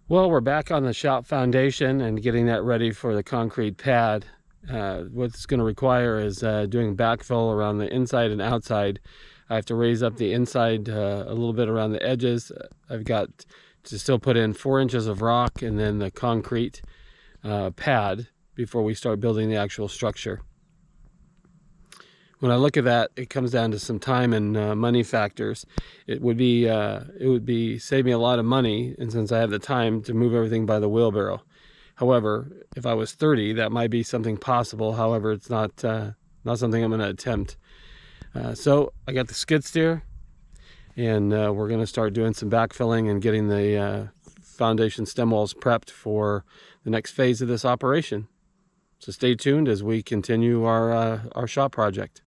Well, we're back on the shop foundation and getting that ready for the concrete pad. What's going to require is doing backfill around the inside and outside. I have to raise up the inside a little bit around the edges. I've got to still put in 4 inches of rock and then the concrete pad before we start building the actual structure. When I look at that, it comes down to some time and money factors. It would be save me a lot of money, and since I have the time to move everything by the wheelbarrow. However, if I was 30, that might be something possible. However, it's not something I'm going to attempt. So I got the skid steer, and we're going to start doing some backfilling and getting the foundation stem walls prepped for the next phase of this operation. So stay tuned as we continue our shop project.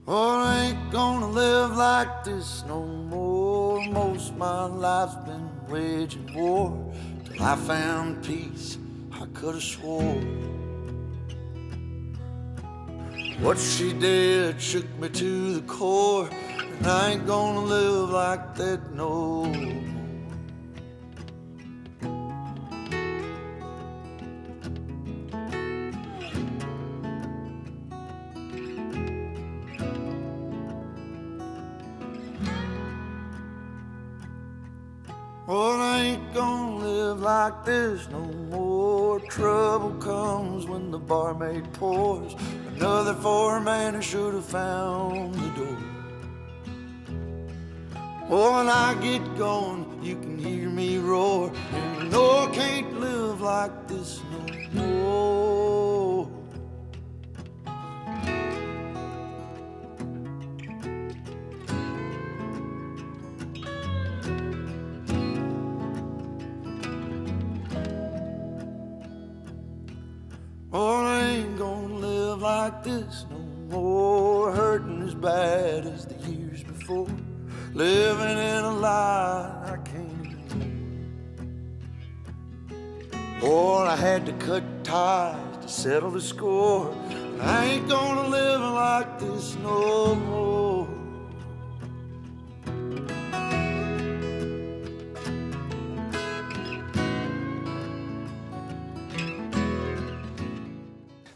Oh, I ain't gonna live like this no more. Most of my life's been waging war till I found peace. I could've swore what she did shook me to the core, and I ain't gonna live like that no more. Well, I ain't gonna live like this no more. Trouble comes when the barmaid pours another for a man who should have found the door. Oh, when I get going, you can hear me roar, and you know I can't live like this no more. Oh, I ain't gonna live like this no more. Hurting as bad as the years before. Living in a lie I can't ignore. Oh, I had to cut ties to settle the score. And I ain't gonna live like this no more.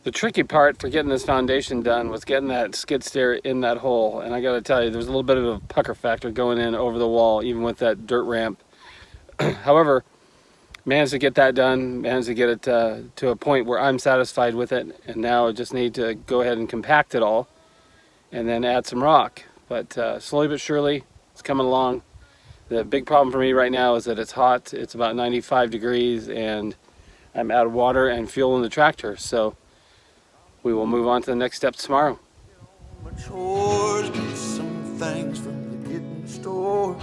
The tricky part for getting this foundation done was getting that skid steer in that hole, and I gotta tell you, there's a little bit of a pucker factor going in over the wall, even with that dirt ramp. However, managed to get that done, managed to get it to a point where I'm satisfied with it, and now I just need to go ahead and compact it all and then add some rock. But slowly but surely, it's coming along. The big problem for me right now is that it's hot. It's about 95 degrees, and I'm out of water and fuel in the tractor, so we will move on to the next step tomorrow. Chores, get some things from the getting store.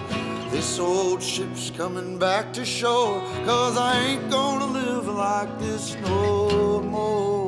This old ship's coming back to shore, 'cause I ain't gonna live like this no more.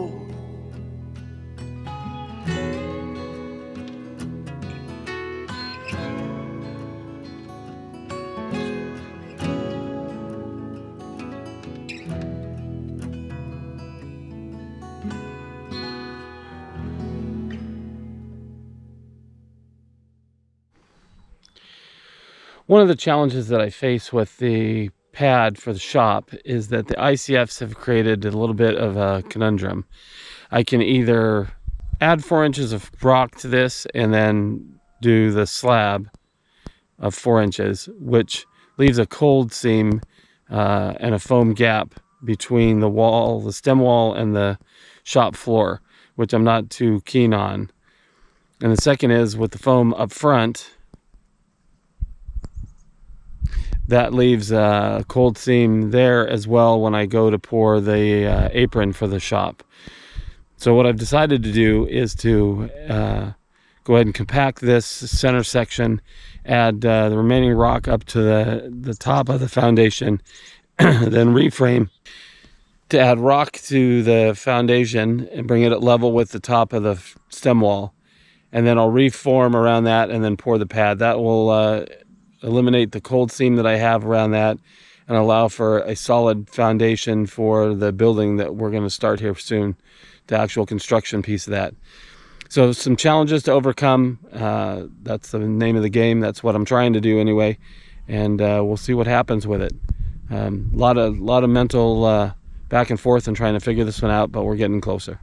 One of the challenges that I face with the pad for the shop is that the ICFs have created a little bit of a conundrum. I can either add 4 inches of rock to this and then do the slab of 4 inches, which leaves a cold seam and a foam gap between the wall, the stem wall, and the shop floor, which I'm not too keen on. And the second is with the foam up front, that leaves a cold seam there as well when I go to pour the apron for the shop. So what I've decided to do is to go ahead and compact this center section, add the remaining rock up to the top of the foundation, then reframe to add rock to the foundation and bring it at level with the top of the stem wall. And then I'll reform around that and then pour the pad. That will eliminate the cold seam that I have around that and allow for a solid foundation for the building that we're going to start here soon, the actual construction piece of that. So some challenges to overcome. That's the name of the game. That's what I'm trying to do anyway, and we'll see what happens with it. A lot of mental back and forth and trying to figure this one out, but we're getting closer.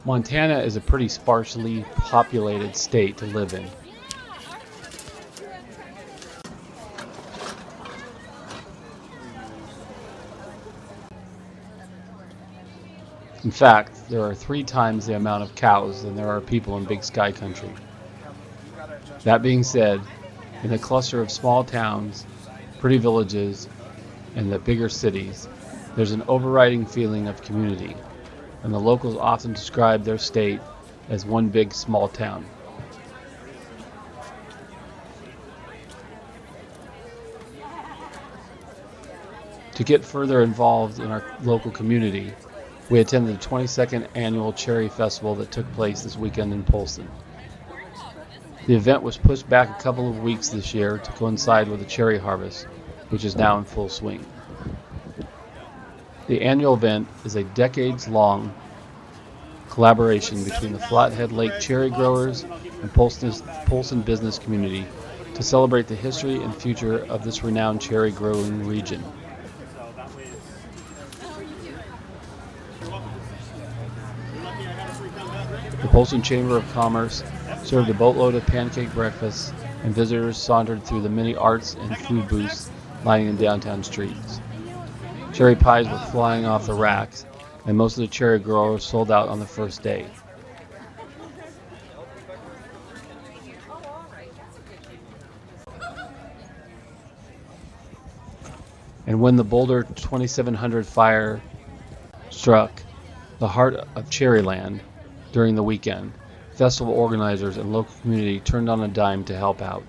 Montana is a pretty sparsely populated state to live in. In fact, there are 3 times the amount of cows than there are people in Big Sky Country. That being said, in the cluster of small towns, pretty villages, and the bigger cities, there's an overriding feeling of community, and the locals often describe their state as one big small town. To get further involved in our local community, we attended the 22nd annual Cherry Festival that took place this weekend in Polson. The event was pushed back a couple of weeks this year to coincide with the cherry harvest, which is now in full swing. The annual event is a decades-long collaboration between the Flathead Lake cherry growers and Polson business community to celebrate the history and future of this renowned cherry growing region. The Polson Chamber of Commerce served a boatload of pancake breakfasts, and visitors sauntered through the many arts and food booths lining the downtown streets. Cherry pies were flying off the racks, and most of the cherry growers sold out on the first day. And when the Boulder 2700 fire struck the heart of Cherryland during the weekend, festival organizers and local community turned on a dime to help out.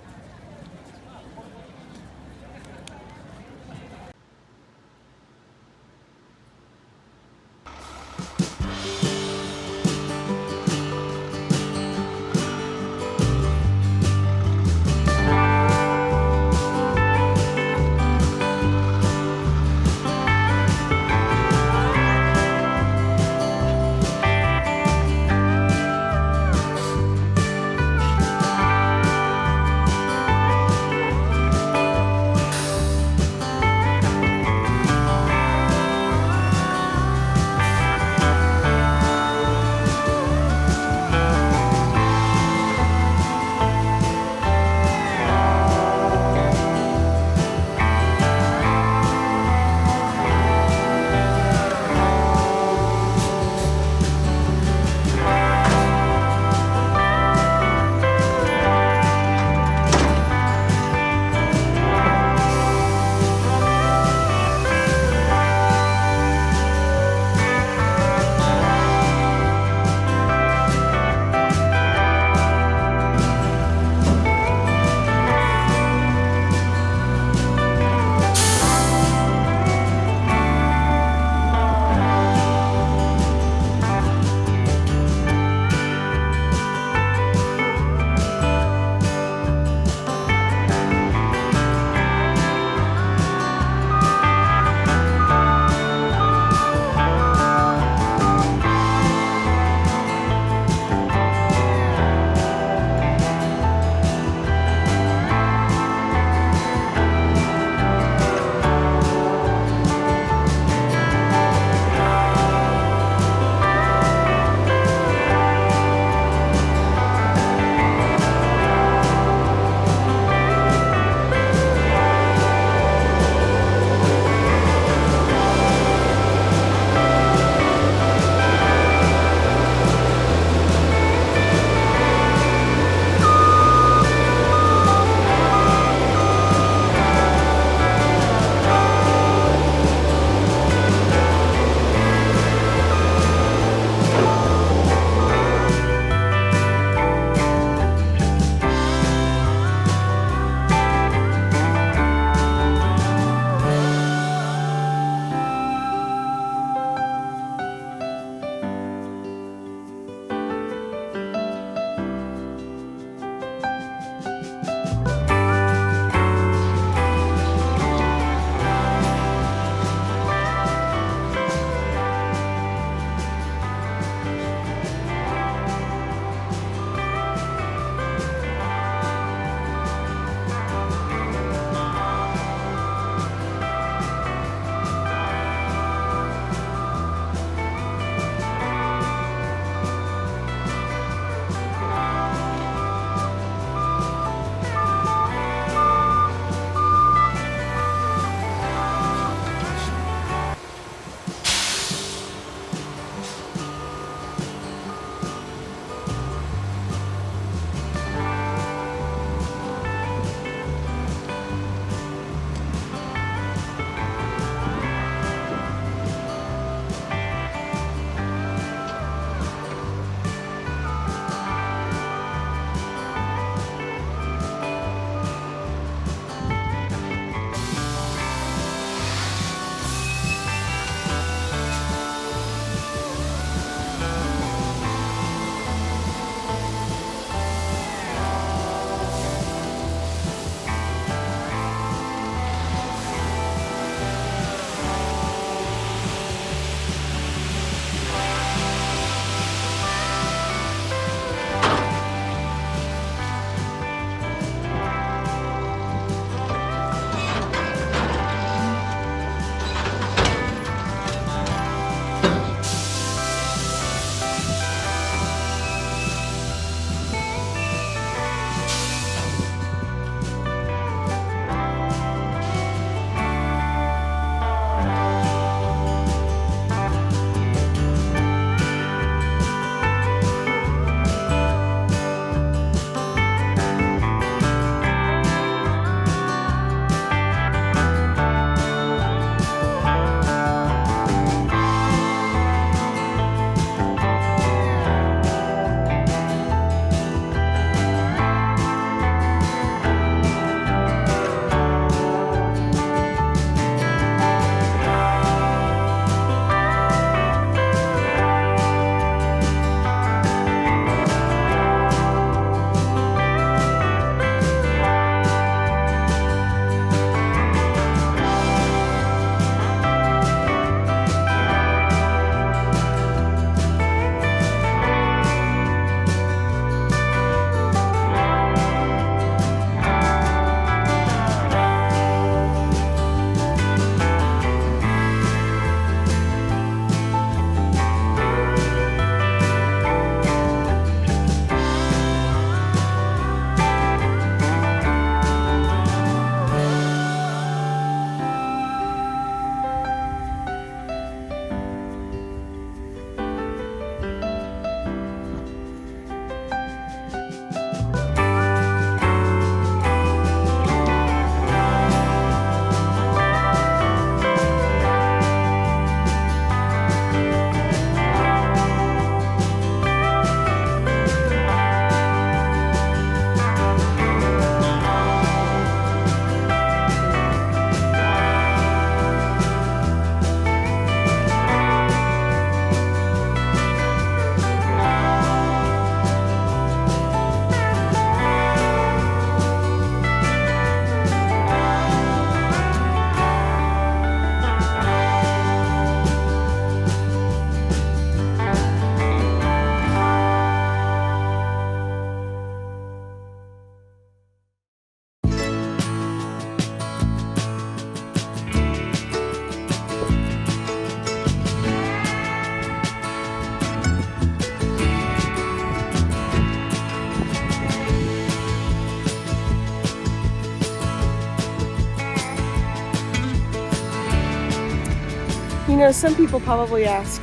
You know, some people probably ask,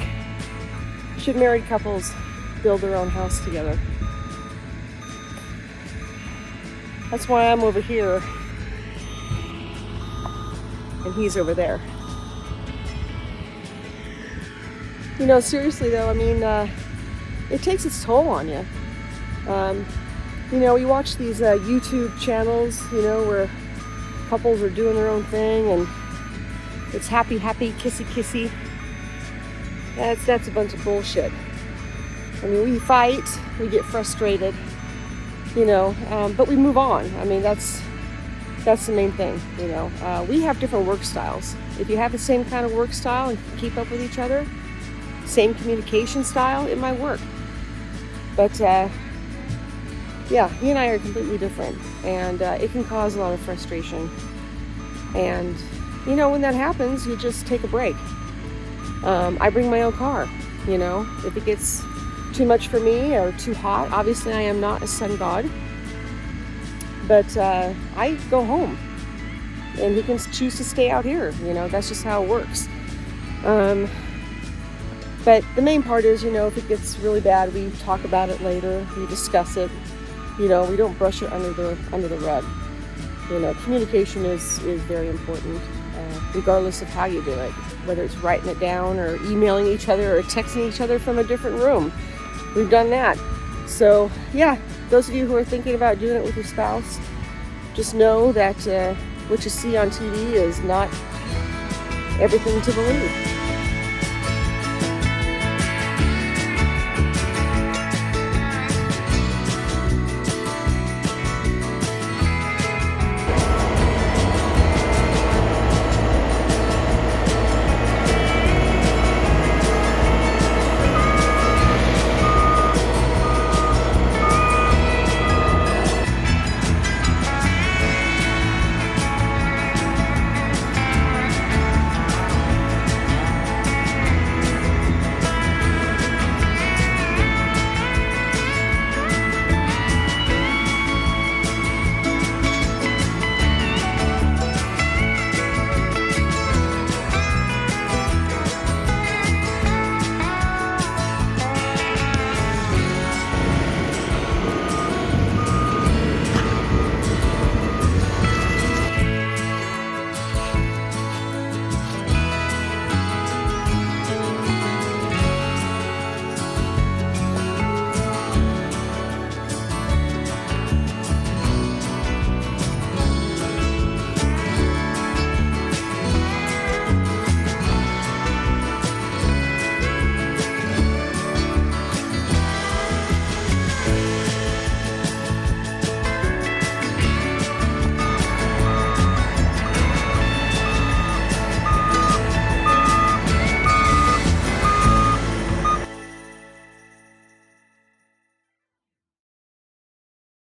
should married couples build their own house together? That's why I'm over here and he's over there. You know, seriously though, I mean, it takes its toll on you. You know, we watch these YouTube channels, you know, where couples are doing their own thing and it's happy, happy, kissy, kissy. That's a bunch of bullshit. I mean, we fight, we get frustrated, you know, but we move on. I mean, that's the main thing, you know. We have different work styles. If you have the same kind of work style and keep up with each other, same communication style, it might work. But yeah, he and I are completely different, and it can cause a lot of frustration. And you know, when that happens, you just take a break. I bring my own car, you know, if it gets too much for me or too hot. Obviously, I am not a sun god, but I go home, and he can choose to stay out here. You know, that's just how it works. But the main part is, you know, if it gets really bad, we talk about it later. We discuss it. You know, we don't brush it under the rug. You know, communication is very important, regardless of how you do it. Whether it's writing it down or emailing each other or texting each other from a different room. We've done that. So yeah, those of you who are thinking about doing it with your spouse, just know that what you see on TV is not everything to believe.